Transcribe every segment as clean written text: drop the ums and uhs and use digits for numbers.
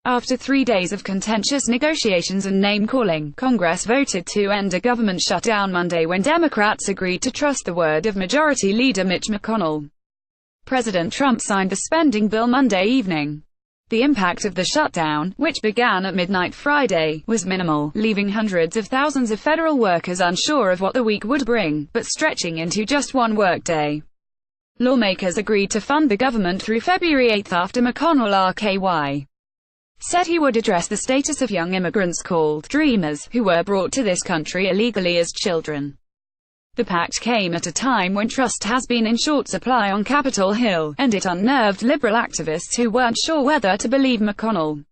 After 3 days of contentious negotiations and name-calling, Congress voted to end a government shutdown Monday when Democrats agreed to trust the word of Majority Leader Mitch McConnell. President Trump signed the spending bill Monday evening. The impact of the shutdown, which began at midnight Friday, was minimal, leaving hundreds of thousands of federal workers unsure of what the week would bring, but stretching into just one workday. Lawmakers agreed to fund the government through February 8 after McConnell RKY said he would address the status of young immigrants called Dreamers, who were brought to this country illegally as children. The pact came at a time when trust has been in short supply on Capitol Hill, and it unnerved liberal activists who weren't sure whether to believe McConnell.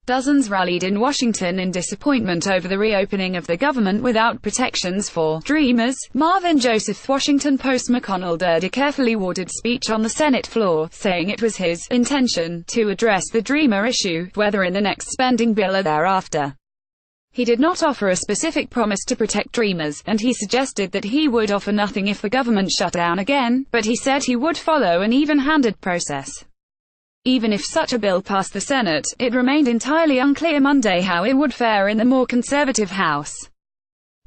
Dozens rallied in Washington in disappointment over the reopening of the government without protections for Dreamers. Marvin Joseph Washington Post McConnell did a carefully worded speech on the Senate floor, saying it was his intention to address the Dreamer issue, whether in the next spending bill or thereafter. He did not offer a specific promise to protect Dreamers, and he suggested that he would offer nothing if the government shut down again, but he said he would follow an even-handed process. Even if such a bill passed the Senate, it remained entirely unclear Monday how it would fare in the more conservative House.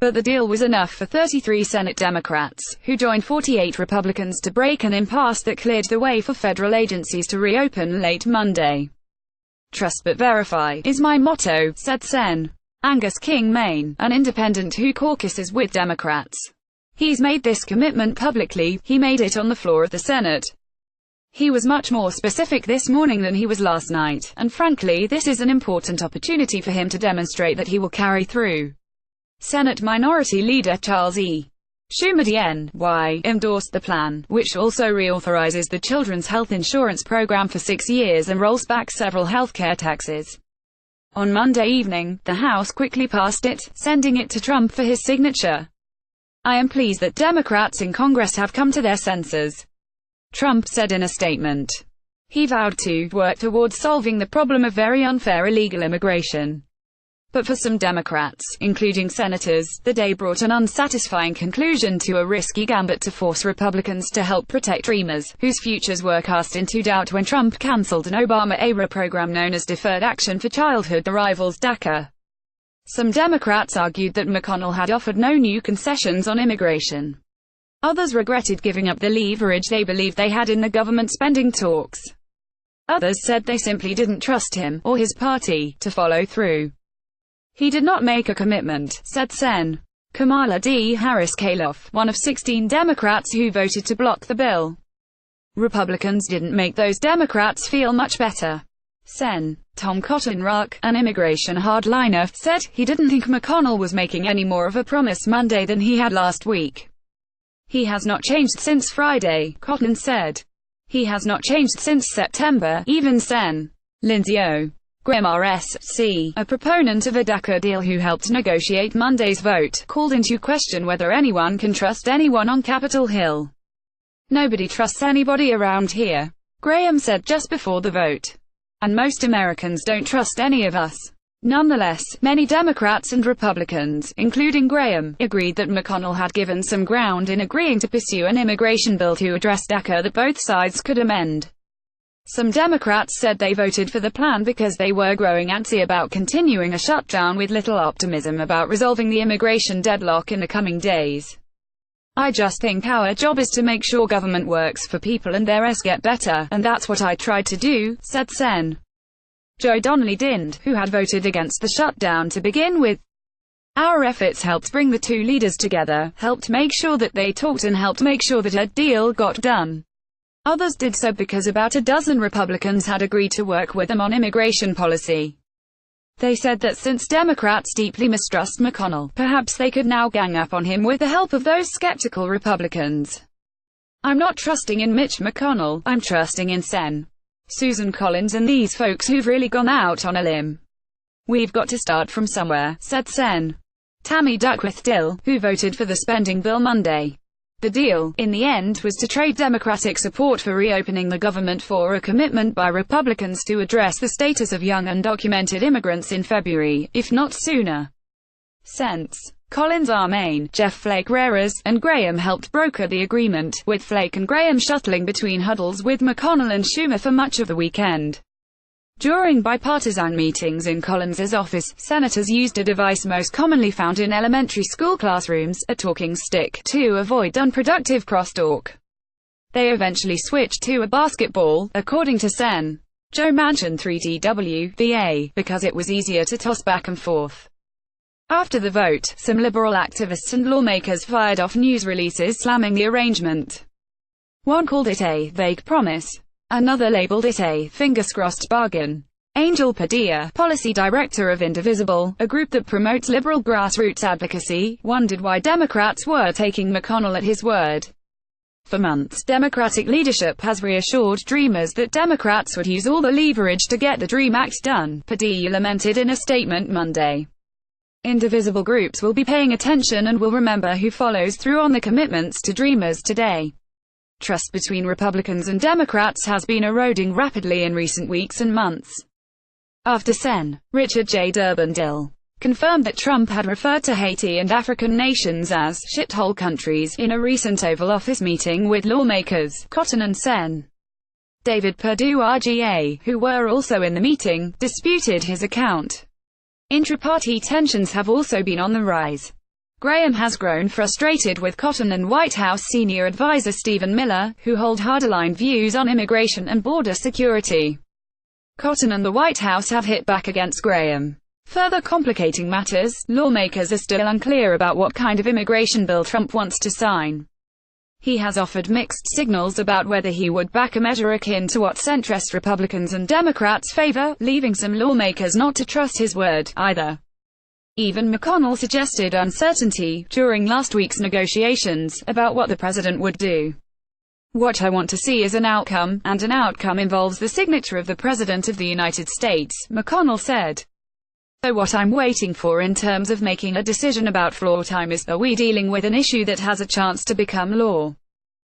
But the deal was enough for 33 Senate Democrats, who joined 48 Republicans to break an impasse that cleared the way for federal agencies to reopen late Monday. "Trust but verify is my motto," said Sen. Angus King Maine, an independent who caucuses with Democrats. He's made this commitment publicly. He made it on the floor of the Senate. He was much more specific this morning than he was last night, and frankly this is an important opportunity for him to demonstrate that he will carry through. Senate Minority Leader Charles E. Schumer D.N.Y. endorsed the plan, which also reauthorizes the Children's Health Insurance Program for 6 years and rolls back several healthcare taxes. On Monday evening, the House quickly passed it, sending it to Trump for his signature. "I am pleased that Democrats in Congress have come to their senses," Trump said in a statement. He vowed to work towards solving the problem of very unfair illegal immigration. But for some Democrats, including senators, the day brought an unsatisfying conclusion to a risky gambit to force Republicans to help protect Dreamers, whose futures were cast into doubt when Trump canceled an Obama-era program known as Deferred Action for Childhood Arrivals (DACA). Some Democrats argued that McConnell had offered no new concessions on immigration. Others regretted giving up the leverage they believed they had in the government spending talks. Others said they simply didn't trust him, or his party, to follow through. "He did not make a commitment," said Sen. Kamala D. Harris-Calof, one of 16 Democrats who voted to block the bill. "Republicans didn't make those Democrats feel much better." Sen. Tom Cotton Ruck, an immigration hardliner, said he didn't think McConnell was making any more of a promise Monday than he had last week. "He has not changed since Friday," Cotton said. "He has not changed since September." Even Sen. Lindsey O. Graham RSC, a proponent of a DACA deal who helped negotiate Monday's vote, called into question whether anyone can trust anyone on Capitol Hill. "Nobody trusts anybody around here," Graham said just before the vote. "And most Americans don't trust any of us." Nonetheless, many Democrats and Republicans, including Graham, agreed that McConnell had given some ground in agreeing to pursue an immigration bill to address DACA that both sides could amend. Some Democrats said they voted for the plan because they were growing antsy about continuing a shutdown with little optimism about resolving the immigration deadlock in the coming days. "I just think our job is to make sure government works for people and theirs get better, and that's what I tried to do," said Sen. Joe Donnelly Dind, who had voted against the shutdown to begin with. "Our efforts helped bring the two leaders together, helped make sure that they talked and helped make sure that a deal got done. Others did so because about a dozen Republicans had agreed to work with them on immigration policy." They said that since Democrats deeply mistrust McConnell, perhaps they could now gang up on him with the help of those skeptical Republicans. "I'm not trusting in Mitch McConnell, I'm trusting in Sen. Susan Collins and these folks who've really gone out on a limb. We've got to start from somewhere," said Sen. Tammy Duckworth Dill, who voted for the spending bill Monday. The deal, in the end, was to trade Democratic support for reopening the government for a commitment by Republicans to address the status of young undocumented immigrants in February, if not sooner. Since Collins R. Maine, Jeff Flake Rares, and Graham helped broker the agreement, with Flake and Graham shuttling between huddles with McConnell and Schumer for much of the weekend. During bipartisan meetings in Collins's office, senators used a device most commonly found in elementary school classrooms, a talking stick, to avoid unproductive crosstalk. They eventually switched to a basketball, according to Sen. Joe Manchin 3DW, VA, because it was easier to toss back and forth. After the vote, some liberal activists and lawmakers fired off news releases slamming the arrangement. One called it a vague promise. Another labeled it a fingers-crossed bargain. Angel Padilla, policy director of Indivisible, a group that promotes liberal grassroots advocacy, wondered why Democrats were taking McConnell at his word. For months, Democratic leadership has reassured Dreamers that Democrats would use all the leverage to get the DREAM Act done, Padilla lamented in a statement Monday. Indivisible groups will be paying attention and will remember who follows through on the commitments to Dreamers today. Trust between Republicans and Democrats has been eroding rapidly in recent weeks and months. After Sen. Richard J. Durbin-Dill confirmed that Trump had referred to Haiti and African nations as shithole countries in a recent Oval Office meeting with lawmakers, Cotton and Sen. David Perdue RGA, who were also in the meeting, disputed his account. Intra-party tensions have also been on the rise. Graham has grown frustrated with Cotton and White House senior advisor Stephen Miller, who hold hard-line views on immigration and border security. Cotton and the White House have hit back against Graham. Further complicating matters, lawmakers are still unclear about what kind of immigration bill Trump wants to sign. He has offered mixed signals about whether he would back a measure akin to what centrist Republicans and Democrats favor, leaving some lawmakers not to trust his word, either. Even McConnell suggested uncertainty, during last week's negotiations, about what the president would do. What I want to see is an outcome, and an outcome involves the signature of the President of the United States, McConnell said. So what I'm waiting for in terms of making a decision about floor time is, are we dealing with an issue that has a chance to become law?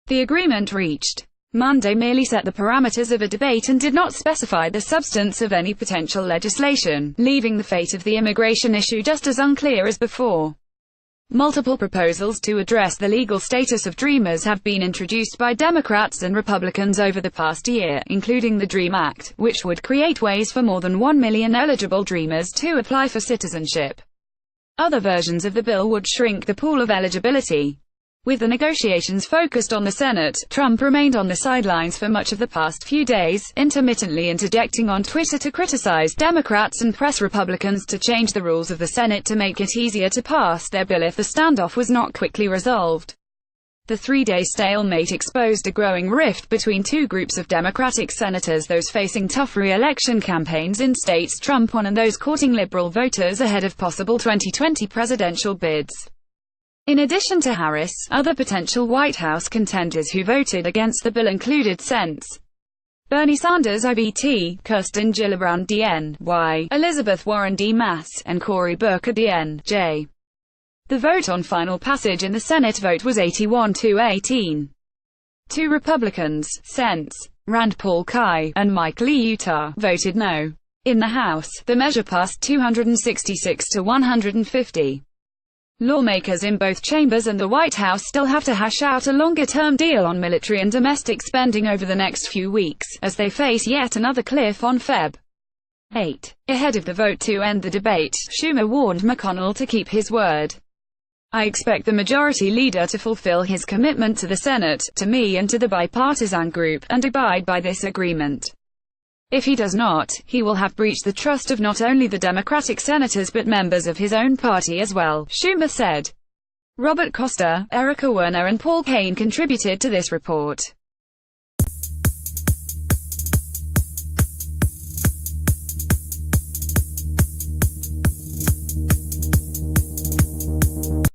The agreement reached Monday merely set the parameters of a debate and did not specify the substance of any potential legislation, leaving the fate of the immigration issue just as unclear as before. Multiple proposals to address the legal status of Dreamers have been introduced by Democrats and Republicans over the past year, including the DREAM Act, which would create ways for more than 1 million eligible Dreamers to apply for citizenship. Other versions of the bill would shrink the pool of eligibility. With the negotiations focused on the Senate, Trump remained on the sidelines for much of the past few days, intermittently interjecting on Twitter to criticize Democrats and press Republicans to change the rules of the Senate to make it easier to pass their bill if the standoff was not quickly resolved. The three-day stalemate exposed a growing rift between two groups of Democratic senators, those facing tough re-election campaigns in states Trump won and those courting liberal voters ahead of possible 2020 presidential bids. In addition to Harris, other potential White House contenders who voted against the bill included Sens. Bernie Sanders IBT, Kirsten Gillibrand DNY, Elizabeth Warren D-Mass, and Cory Booker DNJ. The vote on final passage in the Senate vote was 81-18. Two Republicans, Sens. Rand Paul Kai, and Mike Lee Utah, voted no. In the House, the measure passed 266 to 150. Lawmakers in both chambers and the White House still have to hash out a longer-term deal on military and domestic spending over the next few weeks, as they face yet another cliff on Feb. 8. Ahead of the vote to end the debate, Schumer warned McConnell to keep his word. I expect the majority leader to fulfill his commitment to the Senate, to me and to the bipartisan group, and abide by this agreement. If he does not, he will have breached the trust of not only the Democratic senators but members of his own party as well, Schumer said. Robert Costa, Erica Werner and Paul Kane contributed to this report.